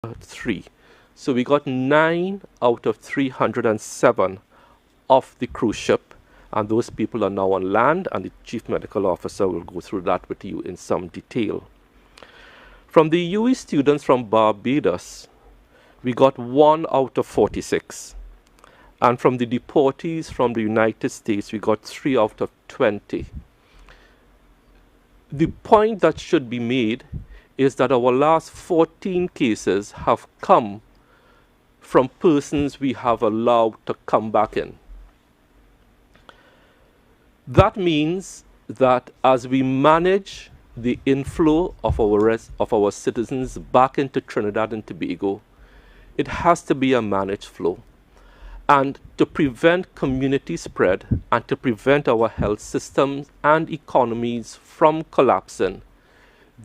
3. So we got 9 out of 307 of the cruise ship, and those people are now on land, and the Chief Medical Officer will go through that with you in some detail. From the UE students from Barbados, we got 1 out of 46. And from the deportees from the United States, we got 3 out of 20. The point that should be made is that our last 14 cases have come from persons we have allowed to come back in. That means that as we manage the inflow of our citizens back into Trinidad and Tobago, it has to be a managed flow. And to prevent community spread and to prevent our health systems and economies from collapsing,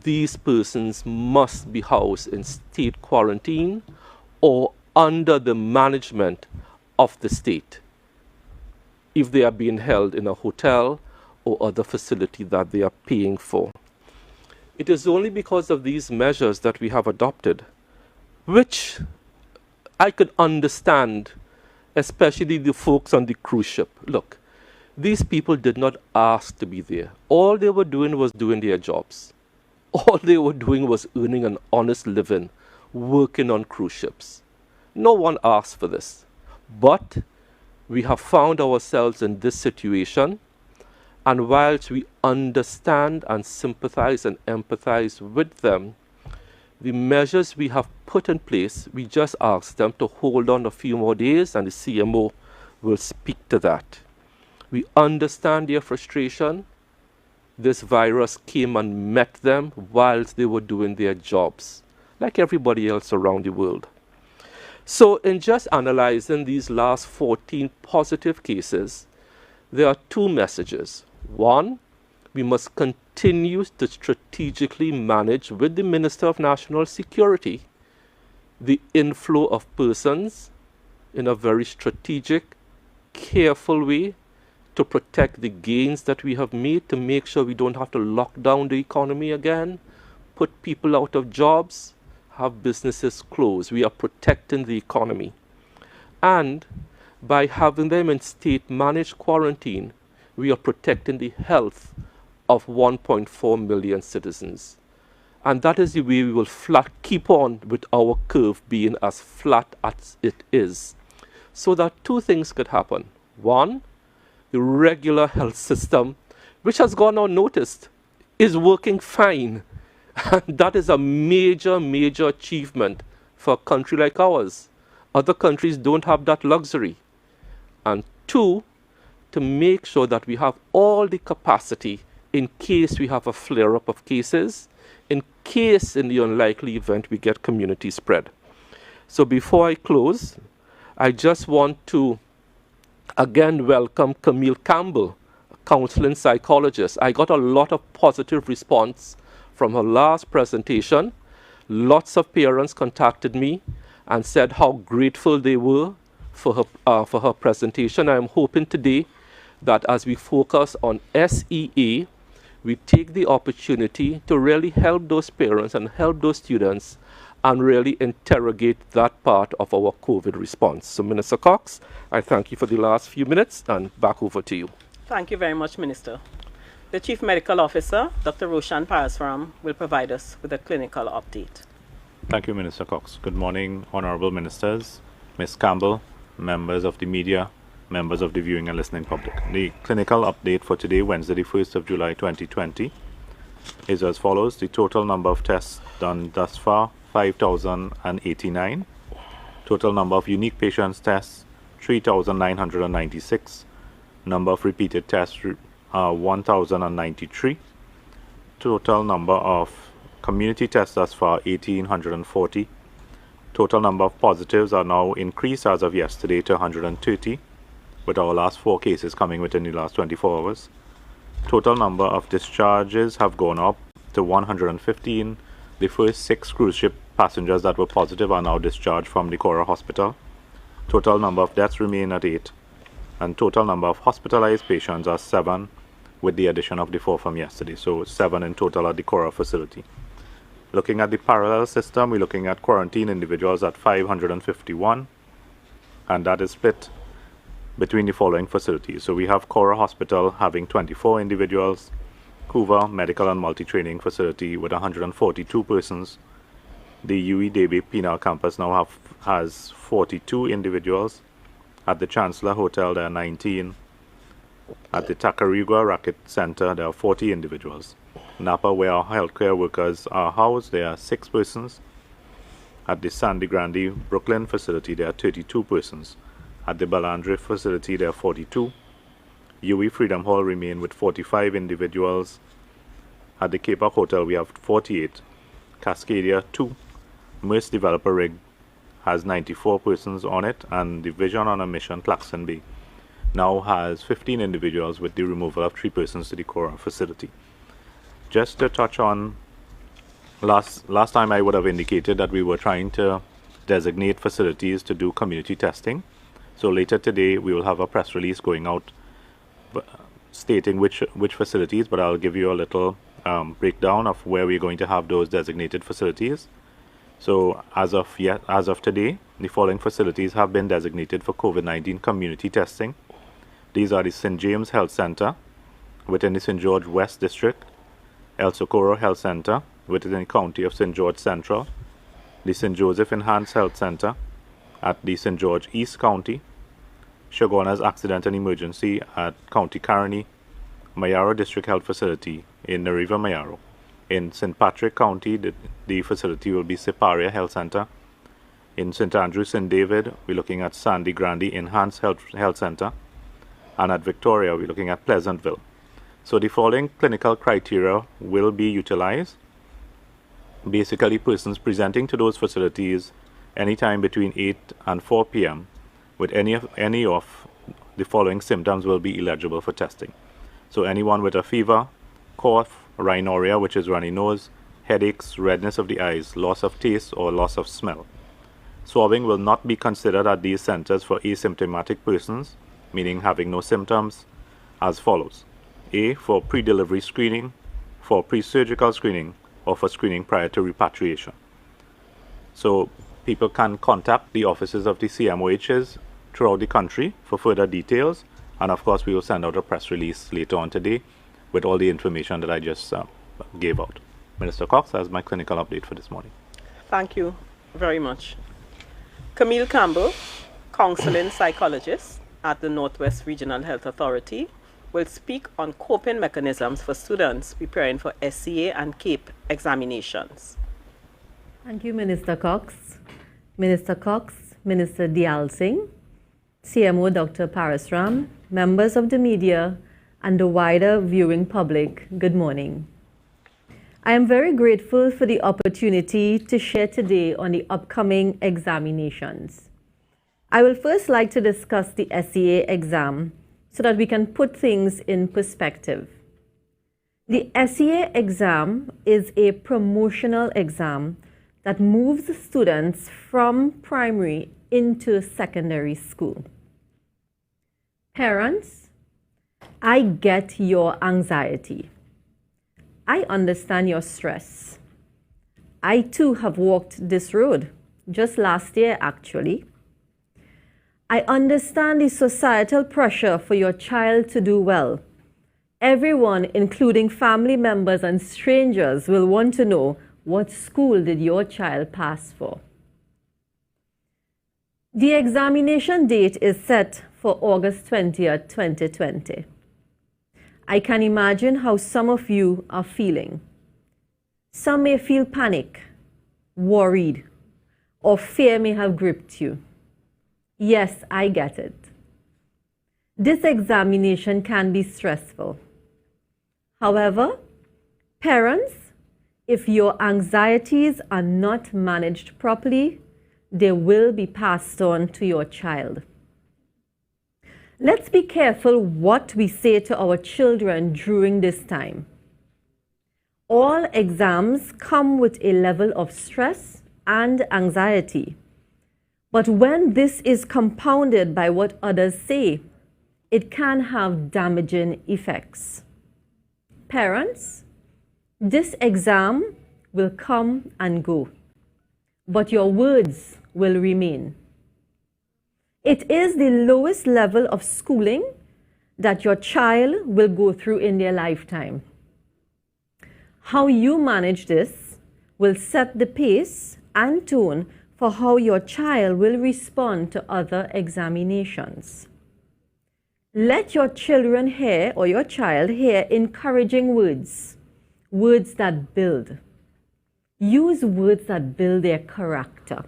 these persons must be housed in state quarantine or under the management of the state if they are being held in a hotel or other facility that they are paying for. It is only because of these measures that we have adopted, which I could understand, especially the folks on the cruise ship. Look, these people did not ask to be there. All they were doing was doing their jobs. All they were doing was earning an honest living, working on cruise ships. No one asked for this. But we have found ourselves in this situation, and whilst we understand and sympathize and empathize with them, the measures we have put in place, we just ask them to hold on a few more days, and the CMO will speak to that. We understand their frustration. This virus came and met them whilst they were doing their jobs, like everybody else around the world. So in just analyzing these last 14 positive cases, there are 2 messages. One, we must continue to strategically manage with the Minister of National Security the inflow of persons in a very strategic, careful way to protect the gains that we have made, to make sure we don't have to lock down the economy again, put people out of jobs, have businesses closed. We are protecting the economy. And by having them in state-managed quarantine, we are protecting the health of 1.4 million citizens. And that is the way we will keep on with our curve being as flat as it is. So that 2 things could happen. One, the regular health system, which has gone unnoticed, is working fine. And that is a major, major achievement for a country like ours. Other countries don't have that luxury. And 2, to make sure that we have all the capacity in case we have a flare-up of cases, in case in the unlikely event we get community spread. So before I close, I just want to again welcome Camille Campbell, a counseling psychologist. I got a lot of positive response from her last presentation. Lots of parents contacted me and said how grateful they were for her presentation. I'm hoping today that as we focus on SEA, we take the opportunity to really help those parents and help those students and really interrogate that part of our COVID response. So, Minister Cox, I thank you for the last few minutes, and back over to you. Thank you very much, Minister. The Chief Medical Officer, Dr. Roshan Paraswaram, will provide us with a clinical update. Thank you, Minister Cox. Good morning, Honorable Ministers, Ms. Campbell, members of the media, members of the viewing and listening public. The clinical update for today, Wednesday, the 1st of July 2020, is as follows. The total number of tests done thus far, 5,089. Total number of unique patients tests, 3,996. Number of repeated tests, 1,093. Total number of community tests thus far, 1,840. Total number of positives are now increased as of yesterday to 130, with our last 4 cases coming within the last 24 hours. Total number of discharges have gone up to 115. The first 6 cruise ship passengers that were positive are now discharged from the Cora Hospital. Total number of deaths remain at 8. And total number of hospitalized patients are 7, with the addition of the 4 from yesterday. So 7 in total at the Cora facility. Looking at the parallel system, we're looking at quarantine individuals at 551, and that is split between the following facilities. So we have Cora Hospital having 24 individuals, Hoover Medical and Multi-Training Facility with 142 persons. The UE Debe Penal Campus now has 42 individuals. At the Chancellor Hotel, there are 19. At the Tacarigua Racket Center, there are 40 individuals. Napa, where our healthcare workers are housed, there are 6 persons. At the Sandy Grande Brooklyn facility, there are 32 persons. At the Balandre facility, there are 42. UE Freedom Hall remain with 45 individuals. At the Cape Park Hotel, we have 48. Cascadia, 2. Merce Developer Rig has 94 persons on it, and the Vision on a Mission Claxon Bay now has 15 individuals with the removal of 3 persons to the Cora facility. Just to touch on, last time I would have indicated that we were trying to designate facilities to do community testing. So later today we will have a press release going out stating which facilities, but I'll give you a little breakdown of where we're going to have those designated facilities. So as of today, the following facilities have been designated for COVID-19 community testing. These are the St. James Health Center within the St. George West District, El Socorro Health Center within the County of St. George Central, the St. Joseph Enhanced Health Center at the St. George East County, Shoguana's Accident and Emergency at County Caroni, Mayaro District Health Facility in Nariva Mayaro. In St. Patrick County, the facility will be Siparia Health Center. In St. Andrew, St. David, we're looking at Sandy Grande Enhanced Health Center. And at Victoria, we're looking at Pleasantville. So the following clinical criteria will be utilized. Basically, persons presenting to those facilities anytime between 8 and 4 p.m. with any of the following symptoms will be eligible for testing. So anyone with a fever, cough, rhinorrhea, which is runny nose, headaches, redness of the eyes, loss of taste, or loss of smell. Swabbing will not be considered at these centers for asymptomatic persons, meaning having no symptoms, as follows. A, for pre-delivery screening, for pre-surgical screening, or for screening prior to repatriation. So people can contact the offices of the CMOHs throughout the country for further details, and of course we will send out a press release later on today with all the information that I just gave out. Minister Cox has my clinical update for this morning. Thank you very much. Camille Campbell, counseling psychologist at the Northwest Regional Health Authority, will speak on coping mechanisms for students preparing for SCA and CAPE examinations. Thank you, Minister Cox. Minister Cox, Minister Dial Singh, CMO Dr. Parasram, members of the media, and the wider viewing public, good morning. I am very grateful for the opportunity to share today on the upcoming examinations. I will first like to discuss the SCA exam so that we can put things in perspective. The SCA exam is a promotional exam that moves students from primary into secondary school. Parents, I get your anxiety. I understand your stress. I too have walked this road, just last year actually. I understand the societal pressure for your child to do well. Everyone, including family members and strangers, will want to know what school did your child pass for. The examination date is set for August 20th, 2020. I can imagine how some of you are feeling. Some may feel panic, worried, or fear may have gripped you. Yes, I get it. This examination can be stressful. However, parents, if your anxieties are not managed properly, they will be passed on to your child. Let's be careful what we say to our children during this time. All exams come with a level of stress and anxiety. But when this is compounded by what others say, it can have damaging effects. Parents, this exam will come and go, but your words will remain. It is the lowest level of schooling that your child will go through in their lifetime. How you manage this will set the pace and tone for how your child will respond to other examinations. Let your children hear, or your child hear, encouraging words, words that build. Use words that build their character.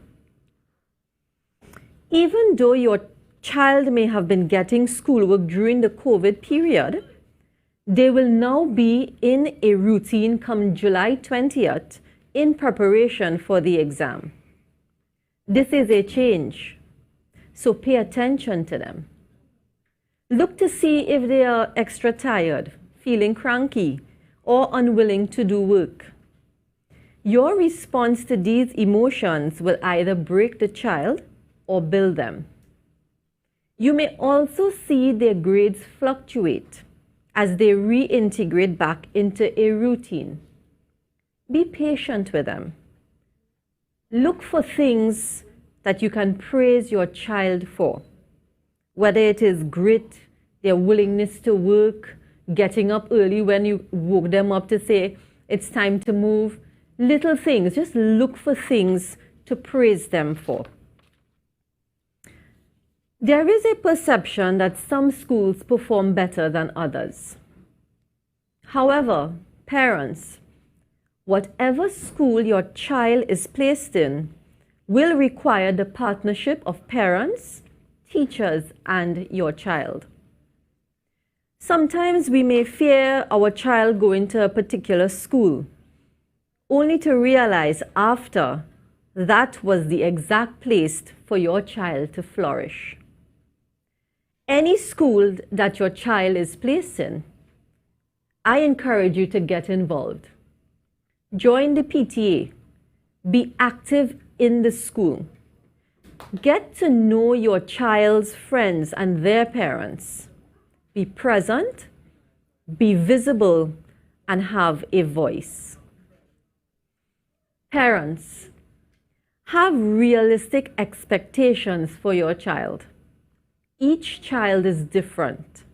Even though your child may have been getting schoolwork during the COVID period, they will now be in a routine come July 20th in preparation for the exam. This is a change, so pay attention to them. Look to see if they are extra tired, feeling cranky, or unwilling to do work. Your response to these emotions will either break the child or build them. You may also see their grades fluctuate as they reintegrate back into a routine. Be patient with them. Look for things that you can praise your child for, whether it is grit, their willingness to work, getting up early when you woke them up to say it's time to move. Little things, just look for things to praise them for. There is a perception that some schools perform better than others. However, parents, whatever school your child is placed in will require the partnership of parents, teachers, and your child. Sometimes we may fear our child going to a particular school, only to realize after that was the exact place for your child to flourish. Any school that your child is placed in, I encourage you to get involved. Join the PTA. Be active in the school. Get to know your child's friends and their parents. Be present, be visible, and have a voice. Parents, have realistic expectations for your child. Each child is different.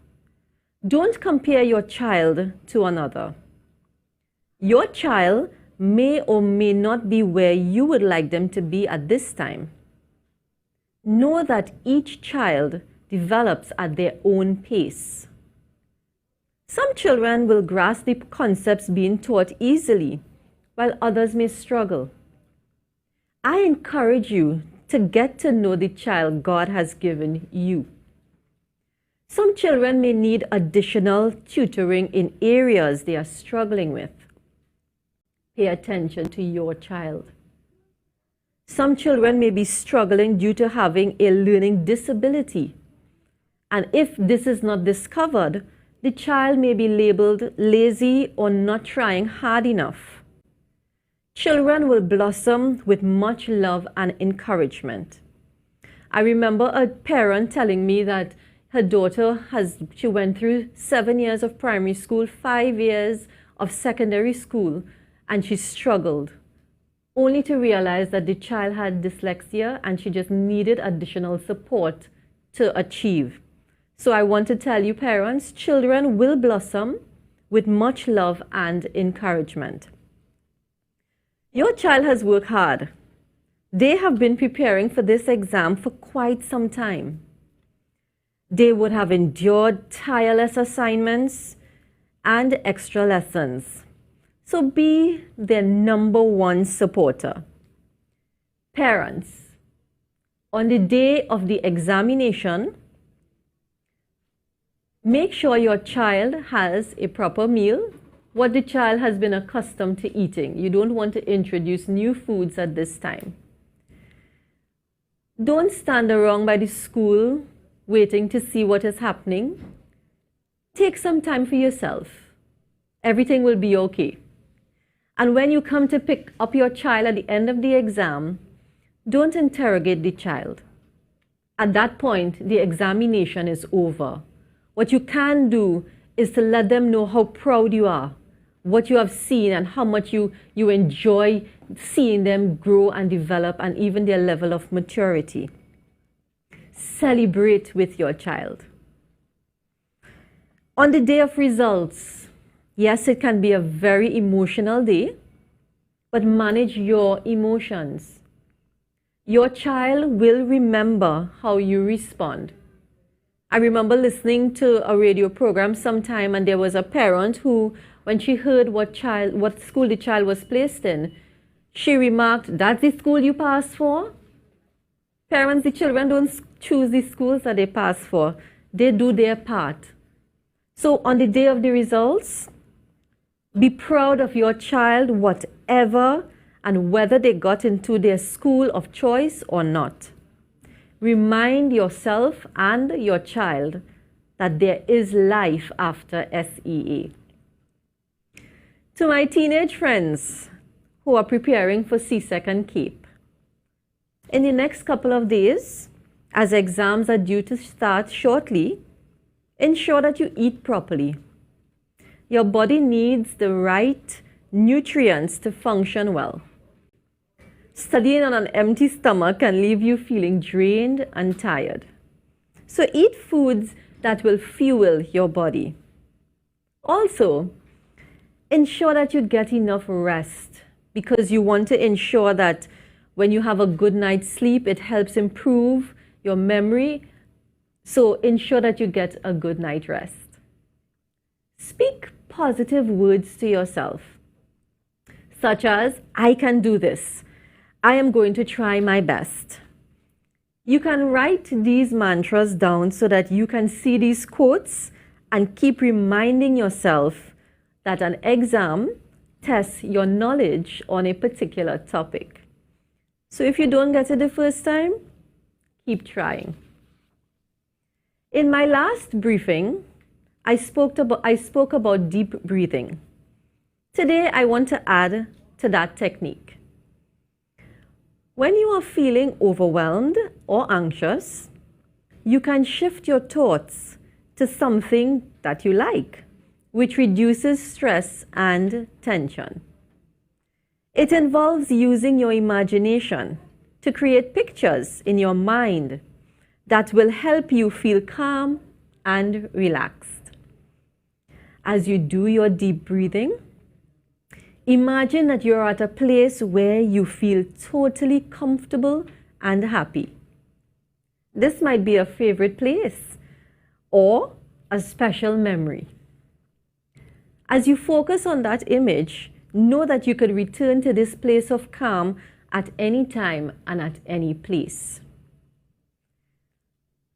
Don't compare your child to another. Your child may or may not be where you would like them to be at this time. Know that each child develops at their own pace. Some children will grasp the concepts being taught easily, while others may struggle. I encourage you to get to know the child God has given you. Some children may need additional tutoring in areas they are struggling with. Pay attention to your child. Some children may be struggling due to having a learning disability. And if this is not discovered, the child may be labeled lazy or not trying hard enough. Children will blossom with much love and encouragement. I remember a parent telling me that her daughter she went through 7 years of primary school, 5 years of secondary school, and she struggled, only to realize that the child had dyslexia and she just needed additional support to achieve. So I want to tell you, parents, children will blossom with much love and encouragement. Your child has worked hard. They have been preparing for this exam for quite some time. They would have endured tireless assignments and extra lessons. So be their #1 supporter. Parents, on the day of the examination, make sure your child has a proper meal, what the child has been accustomed to eating. You don't want to introduce new foods at this time. Don't stand around by the school waiting to see what is happening. Take some time for yourself. Everything will be okay. And when you come to pick up your child at the end of the exam, don't interrogate the child. At that point, the examination is over. What you can do is to let them know how proud you are, what you have seen and how much you enjoy seeing them grow and develop and even their level of maturity. Celebrate with your child. On the day of results, yes, it can be a very emotional day, but manage your emotions. Your child will remember how you respond. I remember listening to a radio program sometime, and there was a parent who, when she heard what school the child was placed in, she remarked, "That's the school you passed for?" Parents, the children don't choose the schools that they pass for. They do their part. So on the day of the results, be proud of your child, whatever and whether they got into their school of choice or not. Remind yourself and your child that there is life after SEA. To my teenage friends who are preparing for CSEC and CAPE, in the next couple of days, as exams are due to start shortly, ensure that you eat properly. Your body needs the right nutrients to function well. Studying on an empty stomach can leave you feeling drained and tired. So eat foods that will fuel your body. Also, ensure that you get enough rest, because you want to ensure that when you have a good night's sleep, it helps improve your memory. So ensure that you get a good night rest. Speak positive words to yourself, such as, "I can do this. I am going to try my best." You can write these mantras down so that you can see these quotes and keep reminding yourself that an exam tests your knowledge on a particular topic. So if you don't get it the first time, keep trying. In my last briefing, I spoke about deep breathing. Today, I want to add to that technique. When you are feeling overwhelmed or anxious, you can shift your thoughts to something that you like, which reduces stress and tension. It involves using your imagination to create pictures in your mind that will help you feel calm and relaxed. As you do your deep breathing, imagine that you're at a place where you feel totally comfortable and happy. This might be a favorite place or a special memory. As you focus on that image, know that you could return to this place of calm at any time and at any place.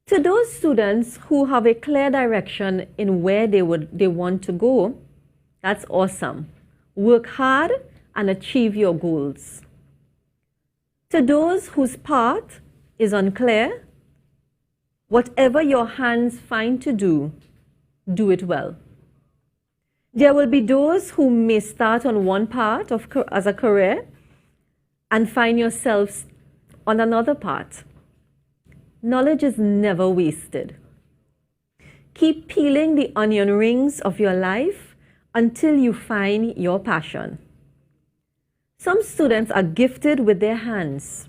To those students who have a clear direction in where they want to go, that's awesome. Work hard and achieve your goals. To those whose path is unclear, whatever your hands find to do, do it well. There will be those who may start on one path as a career and find yourselves on another path. Knowledge is never wasted. Keep peeling the onion rings of your life until you find your passion. Some students are gifted with their hands.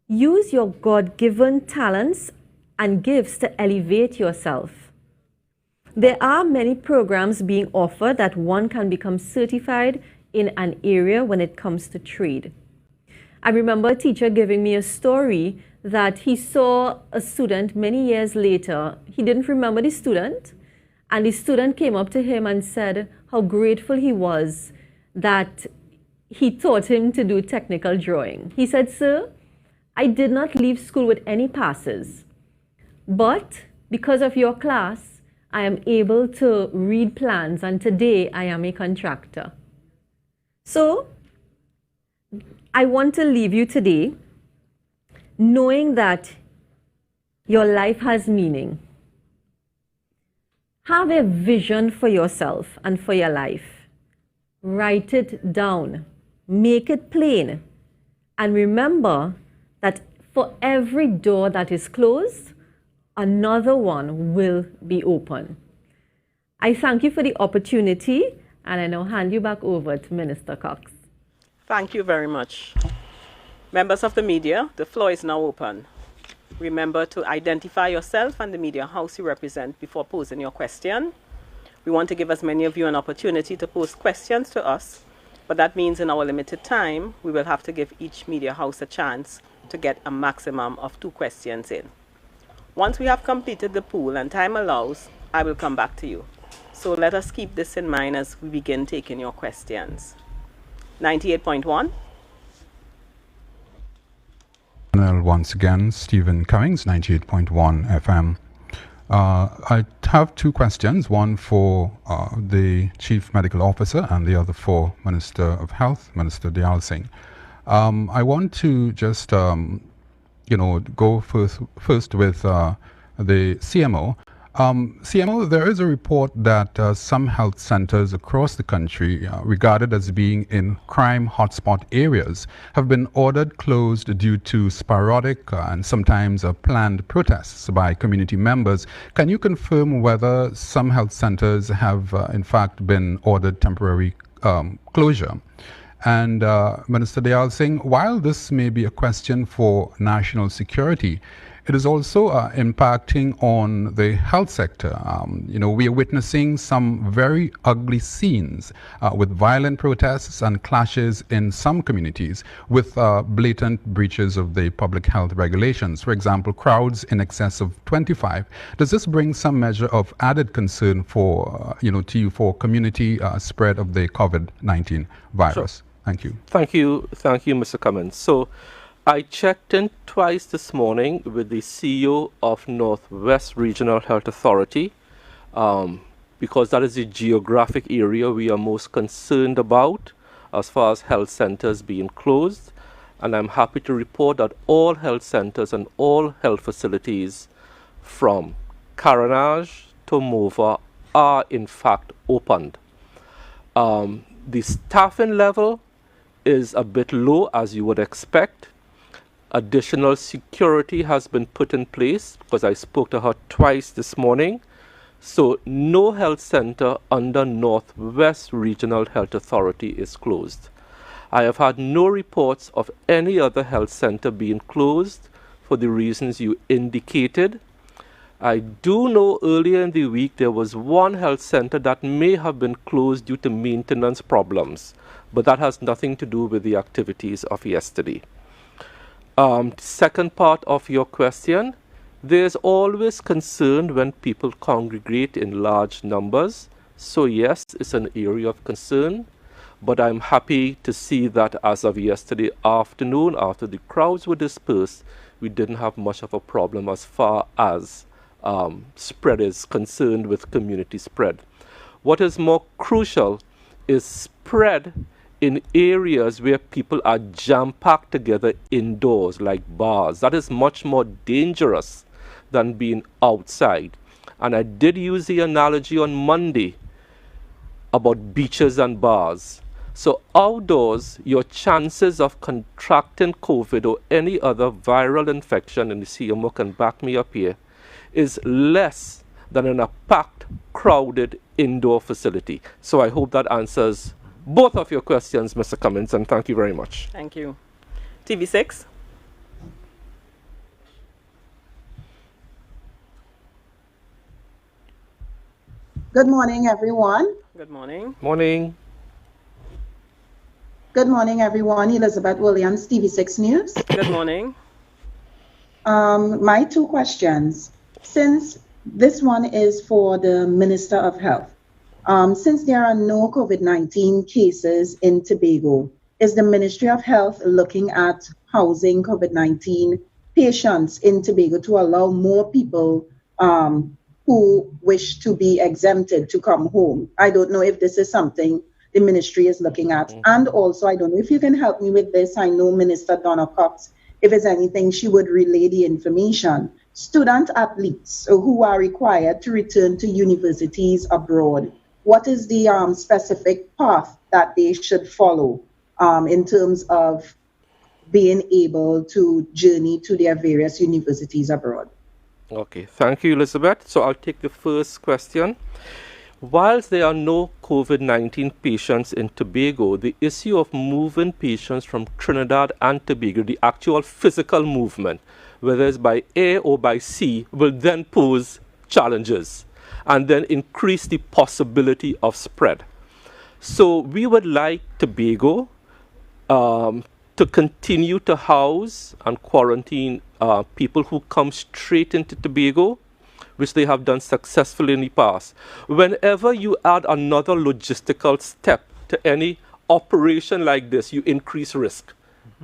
Use your God-given talents and gifts to elevate yourself. There are many programs being offered that one can become certified in an area when it comes to trade. I remember a teacher giving me a story that he saw a student many years later. He didn't remember the student, and the student came up to him and said how grateful he was that he taught him to do technical drawing. He said, "Sir, I did not leave school with any passes, but because of your class, I am able to read plans, and today I am a contractor." So I want to leave you today knowing that your life has meaning. Have a vision for yourself and for your life. Write it down. Make it plain. And remember that for every door that is closed, another one will be open. I thank you for the opportunity, And I now hand you back over to Minister Cox. Thank you very much. Members of the media, the floor is now open. Remember to identify yourself and the media house you represent before posing your question. We want to give as many of you an opportunity to pose questions to us, but that means in our limited time, we will have to give each media house a chance to get a maximum of 2 questions in. Once we have completed the pool and time allows, I will come back to you. So let us keep this in mind as we begin taking your questions. 98.1. Once again, Stephen Cummings, 98.1 FM. I have 2 questions, one for the Chief Medical Officer and the other for Minister of Health, Minister Alleyne. I want to just, go first with the CMO. CMO, there is a report that some health centers across the country, regarded as being in crime hotspot areas, have been ordered closed due to sporadic and sometimes planned protests by community members. Can you confirm whether some health centers have in fact been ordered temporary closure? And Minister Alleyne, while this may be a question for national security, it is also impacting on the health sector. We are witnessing some very ugly scenes with violent protests and clashes in some communities with blatant breaches of the public health regulations. For example, crowds in excess of 25. Does this bring some measure of added concern for, to you for community spread of the COVID-19 virus? Sure. Thank you. Thank you, Mr. Cummins. So, I checked in twice this morning with the CEO of Northwest Regional Health Authority because that is the geographic area we are most concerned about as far as health centers being closed. And I'm happy to report that all health centers and all health facilities from Carenage to Mova are in fact opened. The staffing level is a bit low, as you would expect. Additional security has been put in place because I spoke to her twice this morning. So no health center under Northwest Regional Health Authority is closed. I have had no reports of any other health center being closed for the reasons you indicated. I do know earlier in the week there was one health center that may have been closed due to maintenance problems, but that has nothing to do with the activities of yesterday. Second part of your question, there's always concern when people congregate in large numbers. So yes, it's an area of concern, but I'm happy to see that as of yesterday afternoon, after the crowds were dispersed, we didn't have much of a problem as far as spread is concerned with community spread. What is more crucial is spread in areas where people are jam-packed together indoors, like bars. That is much more dangerous than being outside. And I did use the analogy on Monday about beaches and bars. So outdoors, your chances of contracting COVID or any other viral infection, and the CMO can back me up here, is less than in a packed, crowded indoor facility. So I hope that answers both of your questions, Mr. Cummins, and thank you very much. Thank you. TV6. Good morning, everyone. Good morning. Morning. Good morning, everyone. Elizabeth Williams, TV6 News. Good morning. My 2 questions. Since this one is for the Minister of Health. Since there are no COVID-19 cases in Tobago, is the Ministry of Health looking at housing COVID-19 patients in Tobago to allow more people who wish to be exempted to come home? I don't know if this is something the ministry is looking at. And also, I don't know if you can help me with this. I know Minister Donna Cox, if there's anything, she would relay the information. Student athletes who are required to return to universities abroad, what is the specific path that they should follow in terms of being able to journey to their various universities abroad? Okay, thank you, Elizabeth. So I'll take the first question. Whilst there are no COVID-19 patients in Tobago, the issue of moving patients from Trinidad and Tobago, the actual physical movement, whether it's by air or by sea, will then pose challenges and then increase the possibility of spread. So we would like Tobago to continue to house and quarantine people who come straight into Tobago, which they have done successfully in the past. Whenever you add another logistical step to any operation like this, you increase risk.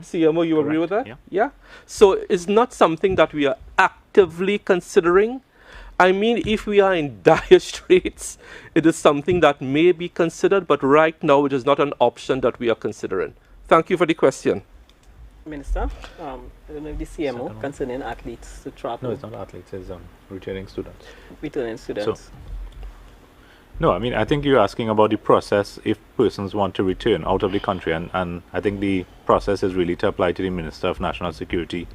CMO, you agree with that? Yeah. So it's not something that we are actively considering. I mean, if we are in dire straits, it is something that may be considered, but right now it is not an option that we are considering. Thank you for the question. Minister, I don't know if the CMO concerning athletes to travel. No, it's not athletes, it's returning students. Returning students. So, no, I mean, I think you're asking about the process if persons want to return out of the country, and I think the process is really to apply to the Minister of National Security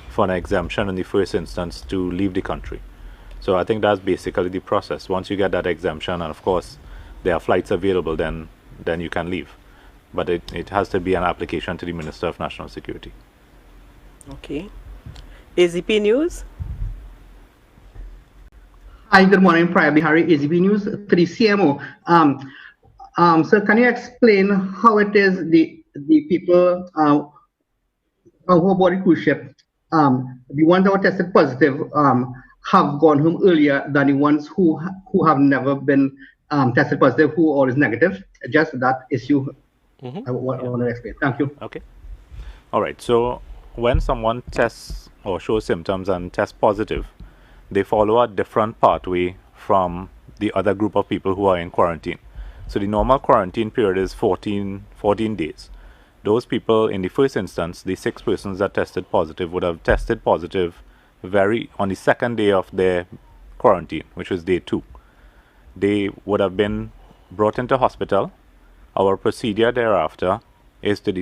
for an exemption in the first instance to leave the country. So I think that's basically the process. Once you get that exemption, and of course there are flights available, then you can leave. But it has to be an application to the Minister of National Security. Okay. AZP News. Hi, good morning. Prior Bihari, AZP News, 3 CMO. Sir, can you explain how it is the people who are boarding cruise ship, the ones that were tested positive, have gone home earlier than the ones who have never been tested positive, who are always negative? Just that issue. I want to explain. Thank you. Okay. All right. So when someone tests or shows symptoms and tests positive, they follow a different pathway from the other group of people who are in quarantine. So the normal quarantine period is 14 days. Those people, in the first instance, the 6 persons that tested positive would have tested positive on the second day of their quarantine, which was day 2. They would have been brought into hospital. Our procedure thereafter is to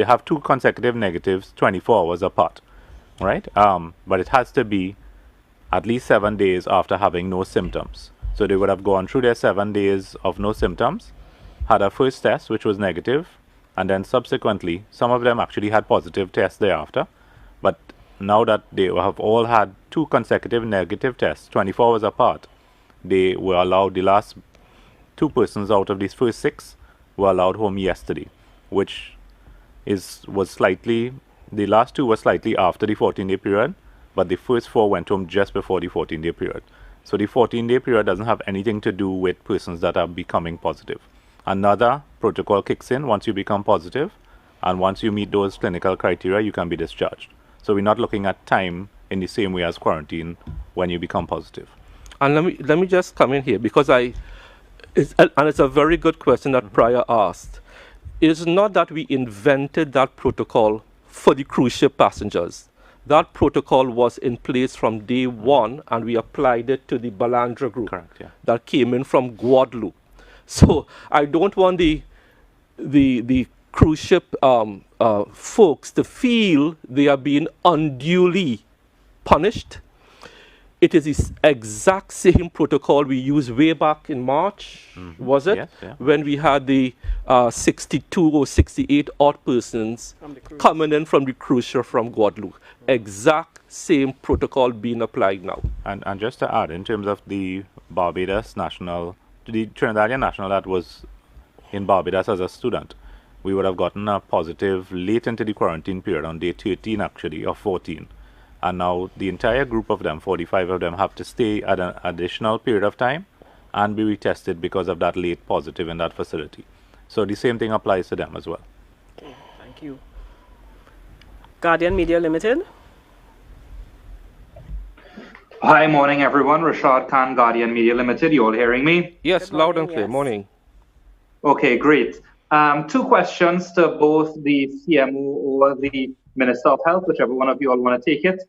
have 2 consecutive negatives 24 hours apart, right? But it has to be at least 7 days after having no symptoms. So they would have gone through their 7 days of no symptoms, had a first test which was negative, and then subsequently some of them actually had positive tests thereafter. But now that they have all had 2 consecutive negative tests 24 hours apart, they were allowed, the last 2 persons out of these first 6 were allowed home yesterday, which was slightly, the last 2 were slightly after the 14-day period, but the first 4 went home just before the 14-day period. So the 14-day period doesn't have anything to do with persons that are becoming positive. Another protocol kicks in once you become positive, and once you meet those clinical criteria, you can be discharged. So we're not looking at time in the same way as quarantine when you become positive. And let me just come in here, because it's a very good question that Prior asked. It's not that we invented that protocol for the cruise ship passengers. That protocol was in place from day 1, and we applied it to the Balandra group. Correct, yeah. That came in from Guadeloupe. So I don't want the cruise ship folks to feel they are being unduly punished. It is the exact same protocol we used way back in March, was it? Yes, yeah. When we had the 62 or 68 odd persons coming in from the cruise ship from Guadeloupe. Exact same protocol being applied now. And just to add, in terms of the Barbados national, the Trinidadian national that was in Barbados as a student, we would have gotten a positive late into the quarantine period on day 13 actually, or 14. And now the entire group of them, 45 of them, have to stay at an additional period of time and be retested because of that late positive in that facility. So the same thing applies to them as well. Okay, thank you. Guardian Media Limited. Hi, morning everyone. Rashad Khan, Guardian Media Limited. You all hearing me? Yes, loud and clear. Yes. Morning. Okay, great. 2 questions to both the CMO or the Minister of Health, whichever one of you all want to take it.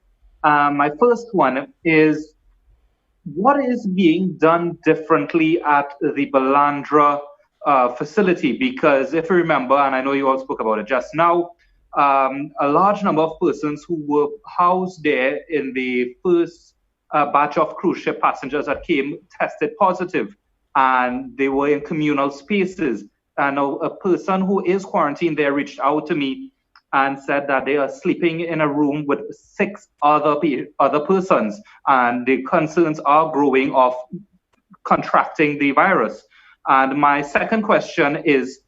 My first one is, what is being done differently at the Balandra facility? Because if you remember, and I know you all spoke about it just now, a large number of persons who were housed there in the first a batch of cruise ship passengers that came tested positive, and they were in communal spaces. And a person who is quarantined there reached out to me and said that they are sleeping in a room with 6 other persons, and the concerns are growing of contracting the virus. And my second question is,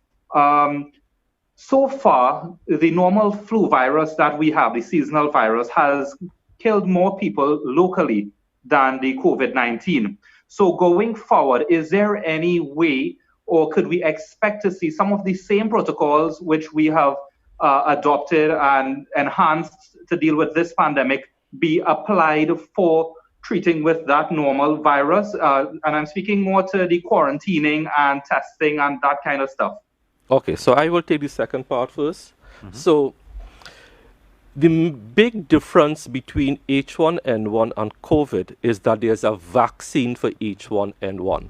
so far, the normal flu virus that we have, the seasonal virus, has killed more people locally than the COVID-19. So going forward, is there any way, or could we expect to see some of the same protocols which we have adopted and enhanced to deal with this pandemic be applied for treating with that normal virus? And I'm speaking more to the quarantining and testing and that kind of stuff. Okay, so I will take the second part first. So the big difference between H1N1 and COVID is that there's a vaccine for H1N1.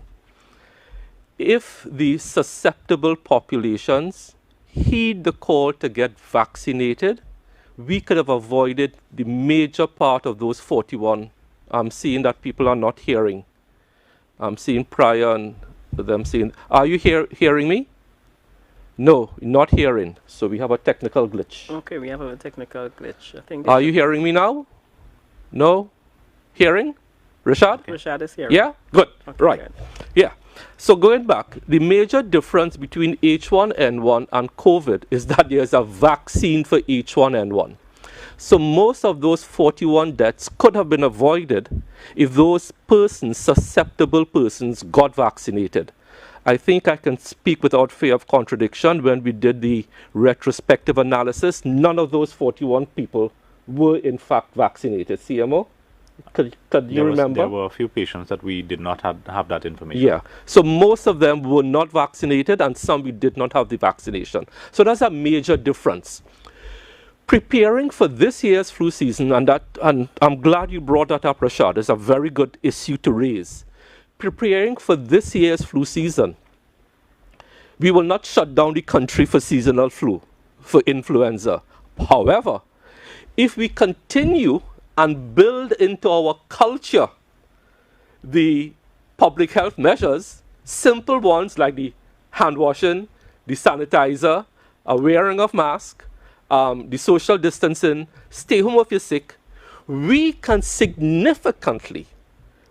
If the susceptible populations heed the call to get vaccinated, we could have avoided the major part of those 41. I'm seeing that people are not hearing. I'm seeing prior and them saying, are you hearing me? No, not hearing. So we have a technical glitch. Okay, we have a technical glitch. I think. Are you hearing me now? No? Hearing? Rashad? Rashad is hearing. Yeah? Good. Okay, Right. good. Yeah. So going back, the major difference between H1N1 and COVID is that there's a vaccine for H1N1. So most of those 41 deaths could have been avoided if those persons, susceptible persons, got vaccinated. I think I can speak without fear of contradiction. When we did the retrospective analysis, none of those 41 people were in fact vaccinated. CMO? Could you remember? There were a few patients that we did not have that information. Yeah. So most of them were not vaccinated, and some we did not have the vaccination. So that's a major difference. Preparing for this year's flu season, and I'm glad you brought that up, Rashad. It's a very good issue to raise. Preparing for this year's flu season, we will not shut down the country for seasonal flu, for influenza. However, if we continue and build into our culture the public health measures, simple ones like the hand washing, the sanitizer, wearing of mask, the social distancing, stay home if you're sick, we can significantly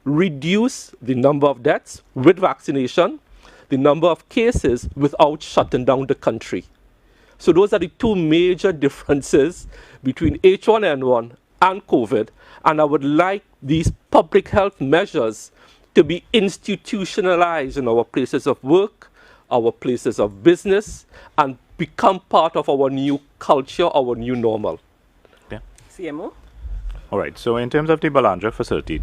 reduce the number of deaths with vaccination, the number of cases without shutting down the country. So those are the two major differences between H1N1 and COVID, and I would like these public health measures to be institutionalized in our places of work, our places of business, and become part of our new culture, our new normal. Yeah. CMO? All right, so in terms of the Balandra facility,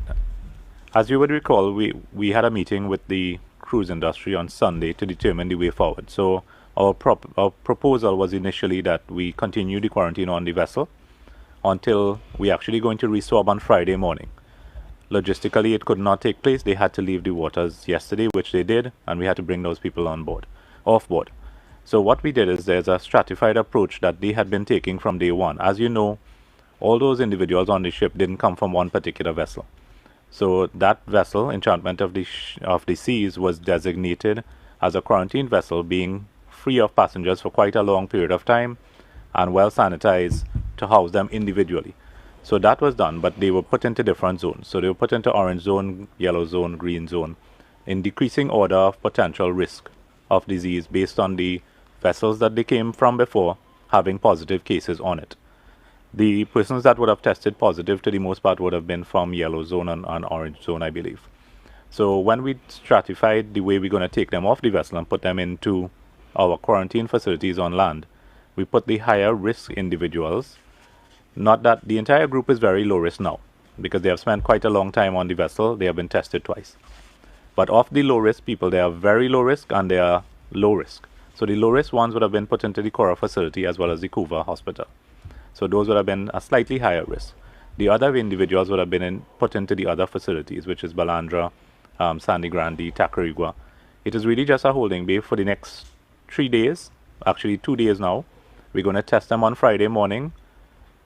as you would recall, we had a meeting with the cruise industry on Sunday to determine the way forward. So our proposal was initially that we continue the quarantine on the vessel until we actually going to reswab on Friday morning. Logistically, it could not take place. They had to leave the waters yesterday, which they did, and we had to bring those people off board. So what we did is there's a stratified approach that they had been taking from day one. As you know, all those individuals on the ship didn't come from one particular vessel. So that vessel, Enchantment of the Seas, was designated as a quarantine vessel, being free of passengers for quite a long period of time and well sanitized to house them individually. So that was done, but they were put into different zones. So they were put into orange zone, yellow zone, green zone, in decreasing order of potential risk of disease based on the vessels that they came from before having positive cases on it. The persons that would have tested positive, to the most part, would have been from yellow zone and orange zone, I believe. So when we stratified the way we're going to take them off the vessel and put them into our quarantine facilities on land, we put the higher risk individuals. Not that the entire group is very low risk now, because they have spent quite a long time on the vessel. They have been tested twice. But of the low risk people, they are very low risk and they are low risk. So the low risk ones would have been put into the Cora facility as well as the Cuba hospital. So those would have been a slightly higher risk. The other individuals would have been put into the other facilities, which is Balandra, Sandy Grande, Tacarigua. It is really just a holding bay for the next 3 days, actually 2 days now. We're going to test them on Friday morning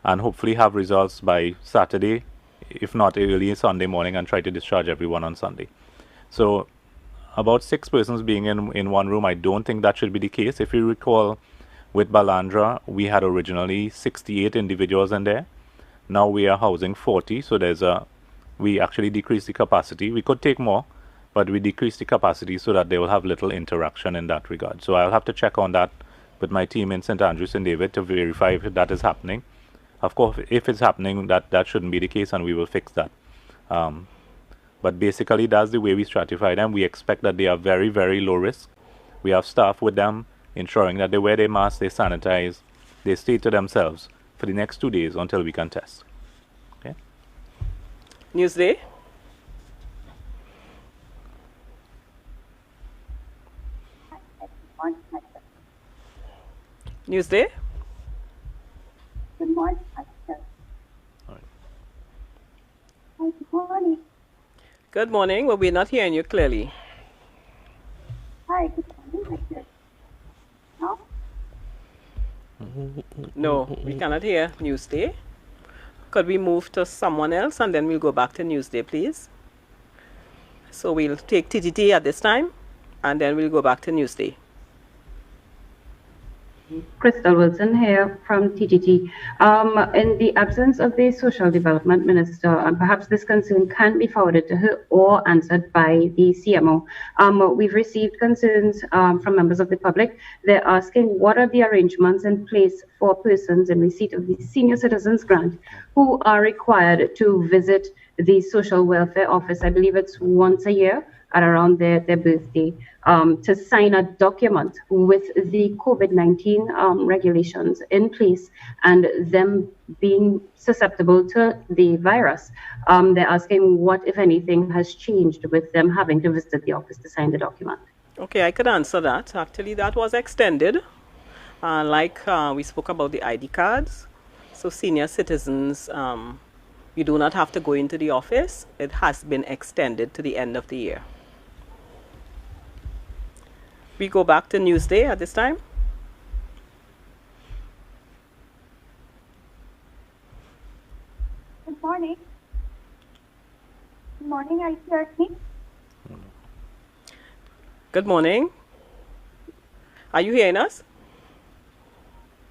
and hopefully have results by Saturday if not early Sunday morning, and try to discharge everyone on Sunday. So about 6 persons being in one room, I don't think that should be the case. If you recall, with Balandra, we had originally 68 individuals in there. Now we are housing 40, so we actually decreased the capacity. We could take more, but we decreased the capacity so that they will have little interaction in that regard. So I'll have to check on that with my team in St. Andrews and David to verify if that is happening. Of course, if it's happening, that shouldn't be the case, and we will fix that. But basically, that's the way we stratify them. We expect that they are very, very low risk. We have staff with them, ensuring that they wear their masks, they sanitize, they stay to themselves for the next 2 days until we can test. Okay. Newsday. Newsday. Good morning. All right. Hi, good morning. Good morning. Well, we're not hearing you clearly. Hi, good morning. No? No, we cannot hear Newsday. Could we move to someone else and then we'll go back to Newsday, please? So we'll take TTT at this time and then we'll go back to Newsday. Crystal Wilson here from TGT. In the absence of the Social Development Minister, and perhaps this concern can be forwarded to her or answered by the CMO. We've received concerns from members of the public. They're asking what are the arrangements in place for persons in receipt of the Senior Citizens Grant who are required to visit the Social Welfare Office. I believe it's once a year at around their birthday, to sign a document with the COVID-19 regulations in place and them being susceptible to the virus. They're asking what, if anything, has changed with them having to visit the office to sign the document. Okay, I could answer that. Actually, that was extended. We spoke about the ID cards. So senior citizens, you do not have to go into the office. It has been extended to the end of the year. We go back to Newsday at this time. Good morning. Good morning, are you hearing me? Good morning. Are you hearing us?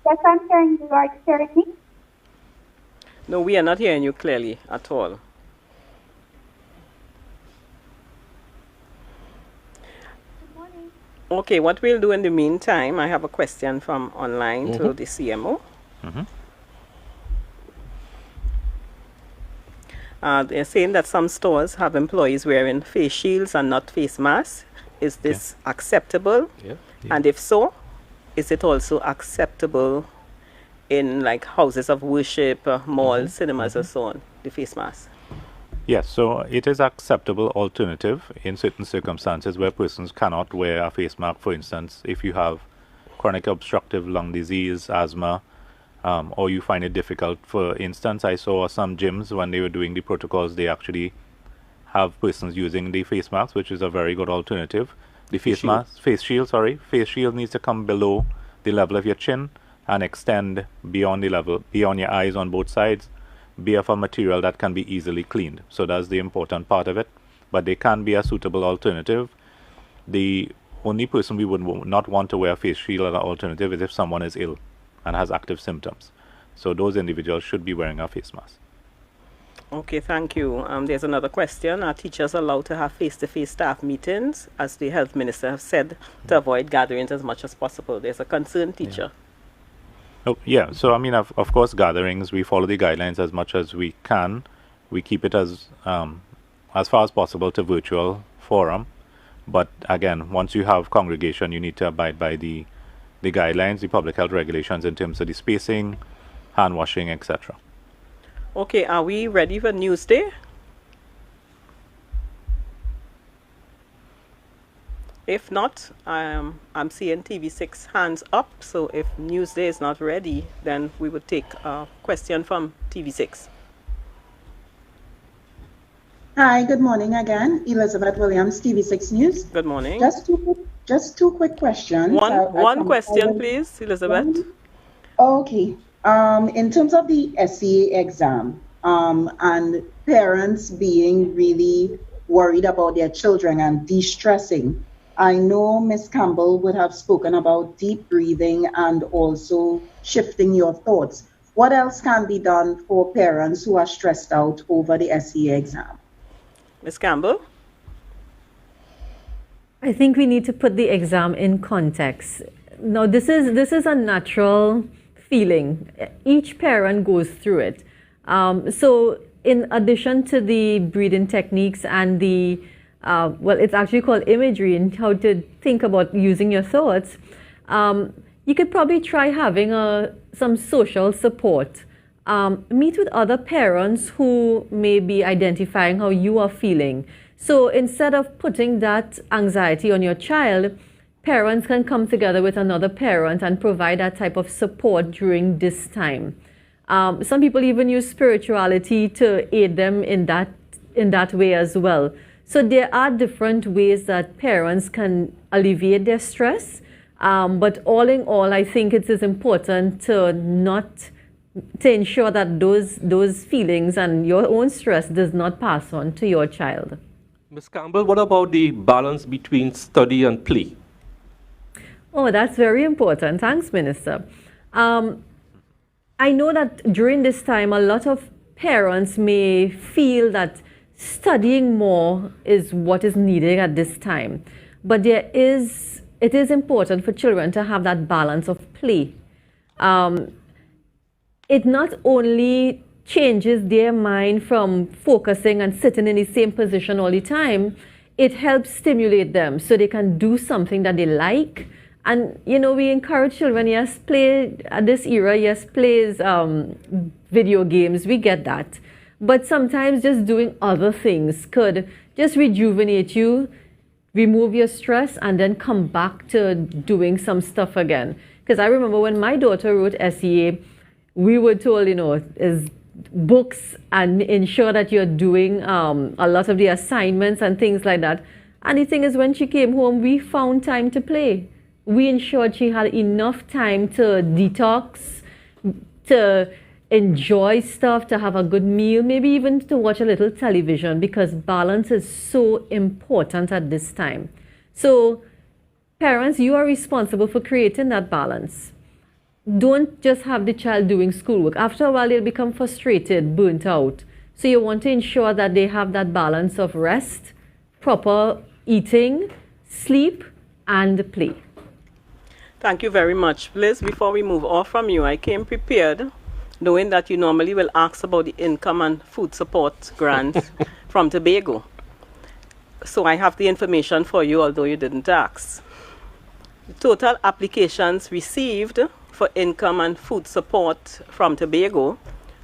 Yes, I'm hearing you. Are you hearing me? No, we are not hearing you clearly at all. Okay, what we'll do in the meantime, I have a question from online to the CMO. They're saying that some stores have employees wearing face shields and not face masks. Is this acceptable? Yeah. And if so, is it also acceptable in like houses of worship, malls, cinemas, and so on, the face mask? Yes, so it is acceptable alternative in certain circumstances where persons cannot wear a face mask. For instance, if you have chronic obstructive lung disease, asthma, or you find it difficult. For instance, I saw some gyms when they were doing the protocols, they actually have persons using the face mask, which is a very good alternative. The face shield needs to come below the level of your chin and extend beyond your eyes on both sides. Be of a material that can be easily cleaned. So that's the important part of it. But they can be a suitable alternative. The only person we would not want to wear a face shield as an alternative is if someone is ill and has active symptoms. So those individuals should be wearing a face mask. Okay, thank you. There's another question. Are teachers allowed to have face-to-face staff meetings, as the health minister has said, to avoid gatherings as much as possible? There's a concerned teacher. Oh, yeah, so I mean, of course, gatherings, we follow the guidelines as much as we can. We keep it as far as possible to virtual forum. But again, once you have congregation, you need to abide by the guidelines, the public health regulations in terms of the spacing, hand washing, etc. Okay, are we ready for Newsday? If not, I'm seeing TV6 hands up, so if Newsday is not ready, then we would take a question from TV6. Hi, good morning again. Elizabeth Williams, TV6 News. Good morning. Just two quick questions. One question, please, Elizabeth. Okay. In terms of the SCA exam, and parents being really worried about their children and de-stressing. I know Ms. Campbell would have spoken about deep breathing and also shifting your thoughts. What else can be done for parents who are stressed out over the SEA exam? Ms. Campbell? I think we need to put the exam in context. Now, this is a natural feeling. Each parent goes through it. So in addition to the breathing techniques and the, well, it's actually called imagery and how to think about using your thoughts, you could probably try having some social support. Meet with other parents who may be identifying how you are feeling. So instead of putting that anxiety on your child, parents can come together with another parent and provide that type of support during this time. Some people even use spirituality to aid them in that way as well. So there are different ways that parents can alleviate their stress. But all in all, I think it is important to ensure that those feelings and your own stress does not pass on to your child. Ms. Campbell, what about the balance between study and play? Oh, that's very important. Thanks, Minister. I know that during this time, a lot of parents may feel that studying more is what is needed at this time. But it is important for children to have that balance of play. It not only changes their mind from focusing and sitting in the same position all the time, it helps stimulate them so they can do something that they like. And, you know, we encourage children, yes, play at this era, yes, plays video games, we get that. But sometimes just doing other things could just rejuvenate you, remove your stress, and then come back to doing some stuff again. Because I remember when my daughter wrote SEA, we were told, you know, is books and ensure that you're doing a lot of the assignments and things like that. And the thing is, when she came home, we found time to play. We ensured she had enough time to detox, to enjoy stuff, to have a good meal, maybe even to watch a little television, because balance is so important at this time. So parents, you are responsible for creating that balance. Don't just have the child doing schoolwork. After a while, they'll become frustrated, burnt out. So you want to ensure that they have that balance of rest, proper eating, sleep, and play. Thank you very much. Liz, before we move off from you, I came prepared, knowing that you normally will ask about the income and food support grants from Tobago. So I have the information for you, although you didn't ask. The total applications received for income and food support from Tobago,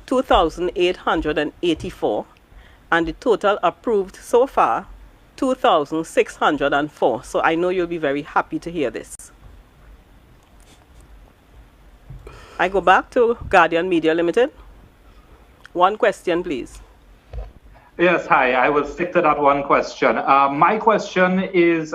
2,884, and the total approved so far, 2,604. So I know you'll be very happy to hear this. I go back to Guardian Media Limited. One question, please. Yes, hi. I will stick to that one question. My question is,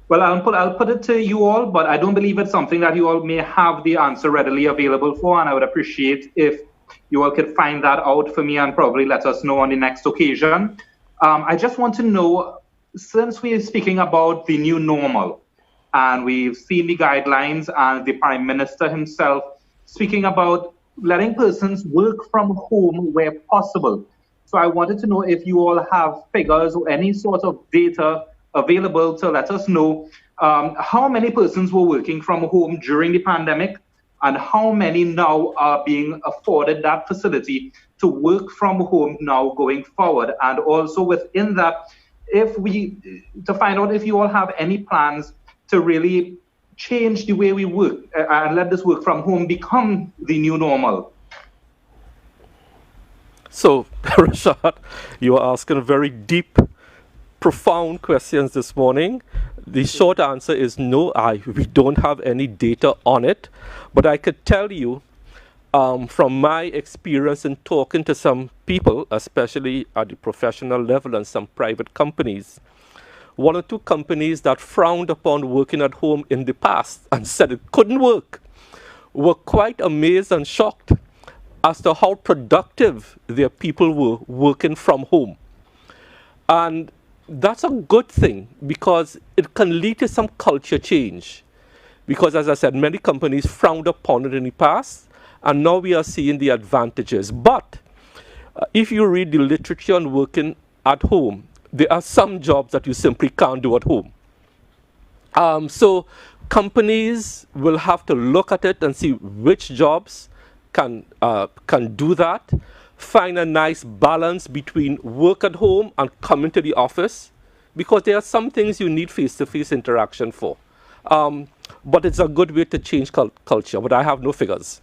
well, I'll put it to you all, but I don't believe it's something that you all may have the answer readily available for, and I would appreciate if you all could find that out for me and probably let us know on the next occasion. I just want to know, since we are speaking about the new normal, and we've seen the guidelines and the Prime Minister himself speaking about letting persons work from home where possible. So I wanted to know if you all have figures or any sort of data available to let us know how many persons were working from home during the pandemic and how many now are being afforded that facility to work from home now going forward. And also within that, to find out if you all have any plans to really change the way we work and let this work from home become the new normal. So, Rashad, you are asking very deep, profound questions this morning. The short answer is no, we don't have any data on it. But I could tell you from my experience in talking to some people, especially at the professional level and some private companies, one or two companies that frowned upon working at home in the past and said it couldn't work were quite amazed and shocked as to how productive their people were working from home. And that's a good thing because it can lead to some culture change. Because as I said, many companies frowned upon it in the past, and now we are seeing the advantages. But if you read the literature on working at home, there are some jobs that you simply can't do at home. So companies will have to look at it and see which jobs can do that, find a nice balance between work at home and coming to the office, because there are some things you need face-to-face interaction for. But it's a good way to change culture, but I have no figures.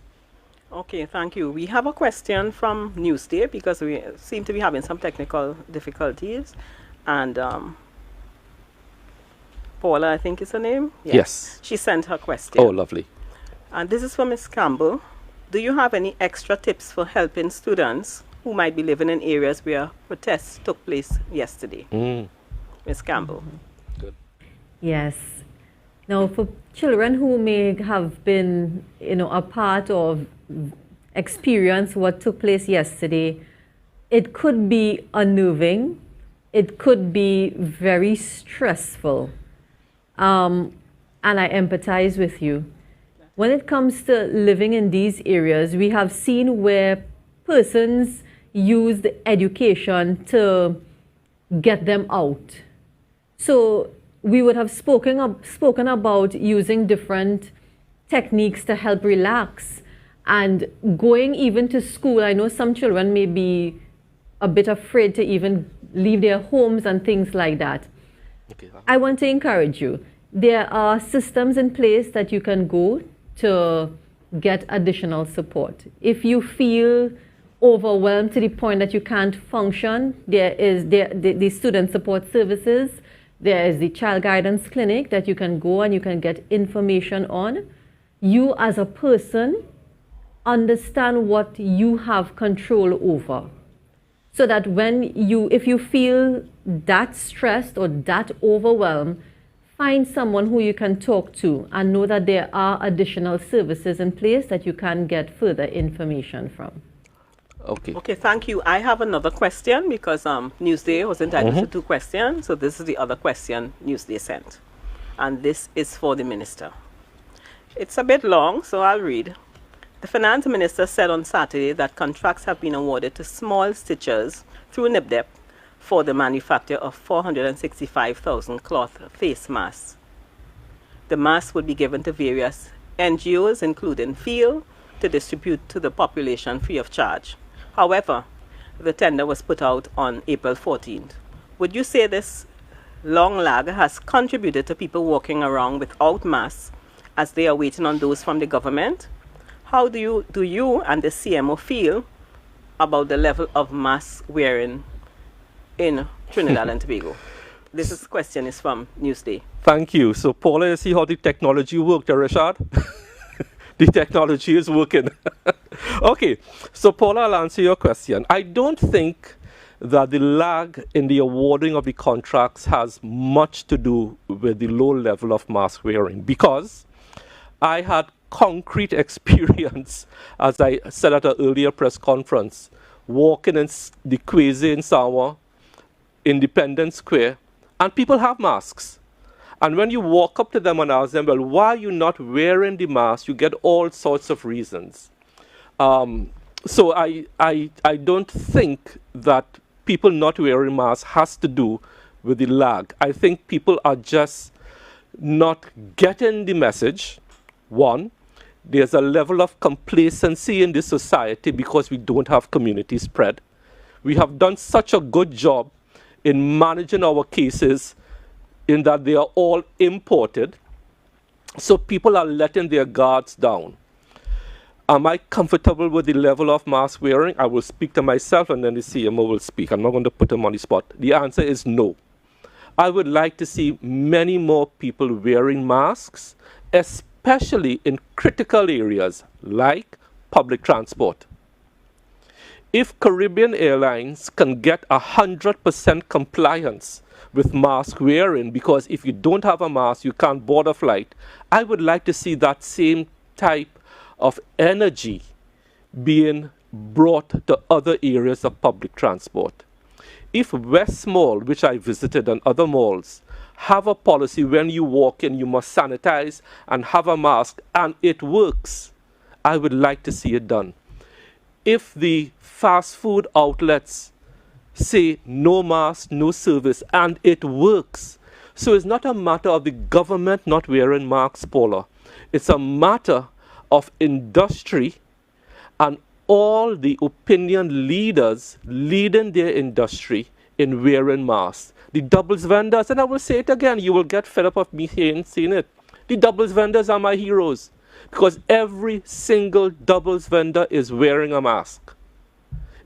Okay, thank you. We have a question from Newsday because we seem to be having some technical difficulties. And Paula, I think is her name? Yes. She sent her question. Oh, lovely. And this is from Ms. Campbell. Do you have any extra tips for helping students who might be living in areas where protests took place yesterday? Ms. Campbell. Good. Yes. Now, for children who may have been, a part of experience what took place yesterday, it could be unnerving. It could be very stressful. And I empathize with you. When it comes to living in these areas, we have seen where persons used education to get them out. So we would have spoken about using different techniques to help relax and going even to school. I know some children may be a bit afraid to even leave their homes and things like that. Okay. I want to encourage you. There are systems in place that you can go to get additional support. If you feel overwhelmed to the point that you can't function, there is the student support services. There is the child guidance clinic that you can go and you can get information on. You as a person understand what you have control over. So that if you feel that stressed or that overwhelmed, find someone who you can talk to and know that there are additional services in place that you can get further information from. Okay. Okay, thank you. I have another question because Newsday was entitled to 2 questions. So this is the other question Newsday sent. And this is for the minister. It's a bit long, so I'll read. The finance minister said on Saturday that contracts have been awarded to small stitchers through NIPDEP for the manufacture of 465,000 cloth face masks. The masks would be given to various NGOs, including Field, to distribute to the population free of charge. However, the tender was put out on April 14th. Would you say this long lag has contributed to people walking around without masks as they are waiting on those from the government? How do you and the CMO feel about the level of mask wearing in Trinidad and Tobago? This question is from Newsday. Thank you. So, Paula, you see how the technology worked, Richard? The technology is working. Okay, so Paula, I'll answer your question. I don't think that the lag in the awarding of the contracts has much to do with the low level of mask wearing, because I had concrete experience, as I said at an earlier press conference, walking in the Kwesi in Sawa, Independence Square, and people have masks. And when you walk up to them and ask them, well, why are you not wearing the mask? You get all sorts of reasons. So I don't think that people not wearing masks has to do with the lag. I think people are just not getting the message. One, there's a level of complacency in this society because we don't have community spread. We have done such a good job in managing our cases in that they are all imported. So people are letting their guards down. Am I comfortable with the level of mask wearing? I will speak to myself and then the CMO will speak. I'm not going to put him on the spot. The answer is no. I would like to see many more people wearing masks, especially in critical areas like public transport. If Caribbean Airlines can get 100% compliance with mask wearing, because if you don't have a mask, you can't board a flight, I would like to see that same type of energy being brought to other areas of public transport. If West Mall, which I visited, and other malls, have a policy when you walk in, you must sanitize and have a mask, and it works, I would like to see it done. If the fast food outlets say no mask, no service, and it works, so it's not a matter of the government not wearing masks, Paula. It's a matter of industry and all the opinion leaders leading their industry in wearing masks. The doubles vendors, and I will say it again, you will get fed up of me saying it. The doubles vendors are my heroes because every single doubles vendor is wearing a mask.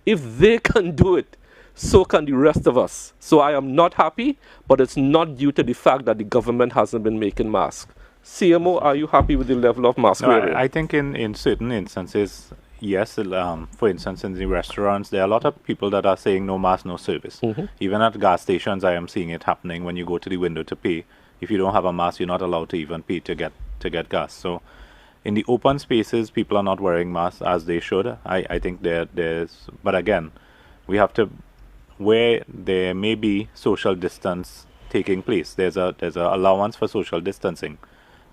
If they can do it, so can the rest of us. So I am not happy, but it's not due to the fact that the government hasn't been making masks. CMO, are you happy with the level of mask wearing? I think in certain instances, yes. For instance, in the restaurants, there are a lot of people that are saying no mask, no service. Even at gas stations, I am seeing it happening. When you go to the window to pay, if you don't have a mask, you're not allowed to even pay to get gas. So in the open spaces, people are not wearing masks as they should. I think there's, but again, we have to, where there may be social distance taking place, there's a allowance for social distancing.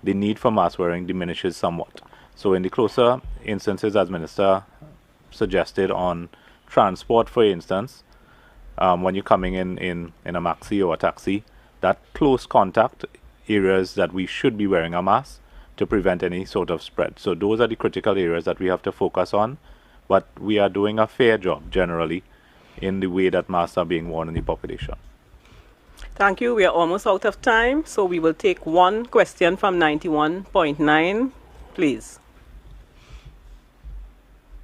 The need for mask wearing diminishes somewhat. So in the closer instances, as Minister suggested, on transport, for instance, when you're coming in a maxi or a taxi, that close contact areas that we should be wearing a mask to prevent any sort of spread. So those are the critical areas that we have to focus on. But we are doing a fair job generally in the way that masks are being worn in the population. Thank you. We are almost out of time, so we will take one question from 91.9, please.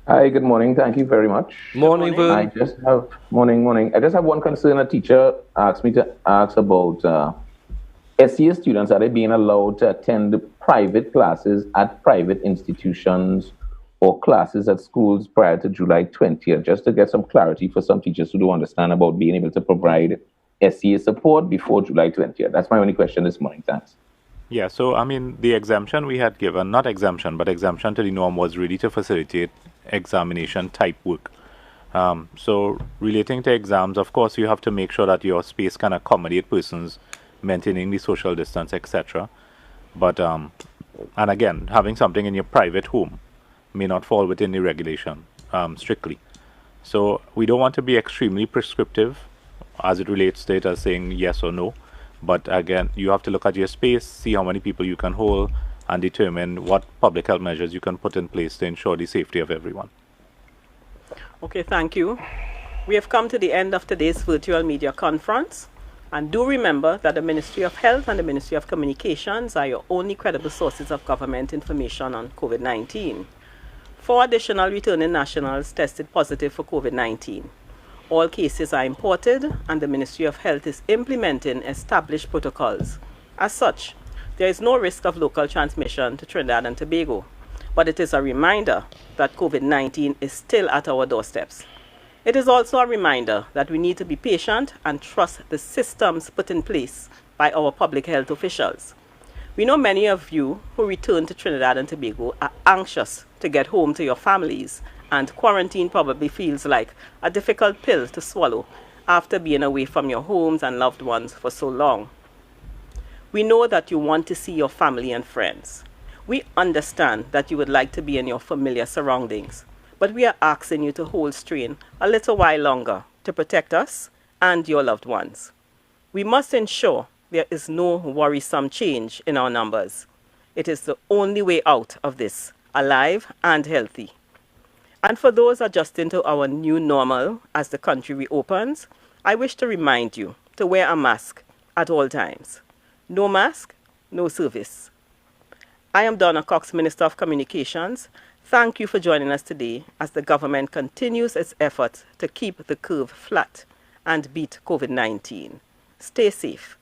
Hi, good morning. Thank you very much. Morning, Vern. I just have I just have one concern. A teacher asked me to ask about SCA students. Are they being allowed to attend private classes at private institutions or classes at schools prior to July 20th? Just to get some clarity for some teachers who don't understand about being able to provide SCA support before July 20th. That's my only question this morning. Thanks. Yeah, so I mean, the exemption we had given, not exemption, but exemption to the norm was really to facilitate examination type work. So relating to exams, of course, you have to make sure that your space can accommodate persons maintaining the social distance, etc. But, and again, having something in your private home may not fall within the regulation strictly. So we don't want to be extremely prescriptive as it relates to it as saying yes or no. But again, you have to look at your space, see how many people you can hold, and determine what public health measures you can put in place to ensure the safety of everyone. Okay, thank you. We have come to the end of today's virtual media conference. And do remember that the Ministry of Health and the Ministry of Communications are your only credible sources of government information on COVID-19. 4 additional returning nationals tested positive for COVID-19. All cases are imported, and the Ministry of Health is implementing established protocols. As such, there is no risk of local transmission to Trinidad and Tobago, but it is a reminder that COVID-19 is still at our doorsteps. It is also a reminder that we need to be patient and trust the systems put in place by our public health officials. We know many of you who return to Trinidad and Tobago are anxious to get home to your families, and quarantine probably feels like a difficult pill to swallow after being away from your homes and loved ones for so long. We know that you want to see your family and friends. We understand that you would like to be in your familiar surroundings, but we are asking you to hold strain a little while longer to protect us and your loved ones. We must ensure there is no worrisome change in our numbers. It is the only way out of this, alive and healthy. And for those adjusting to our new normal as the country reopens, I wish to remind you to wear a mask at all times. No mask, no service. I am Donna Cox, Minister of Communications. Thank you for joining us today as the government continues its efforts to keep the curve flat and beat COVID-19. Stay safe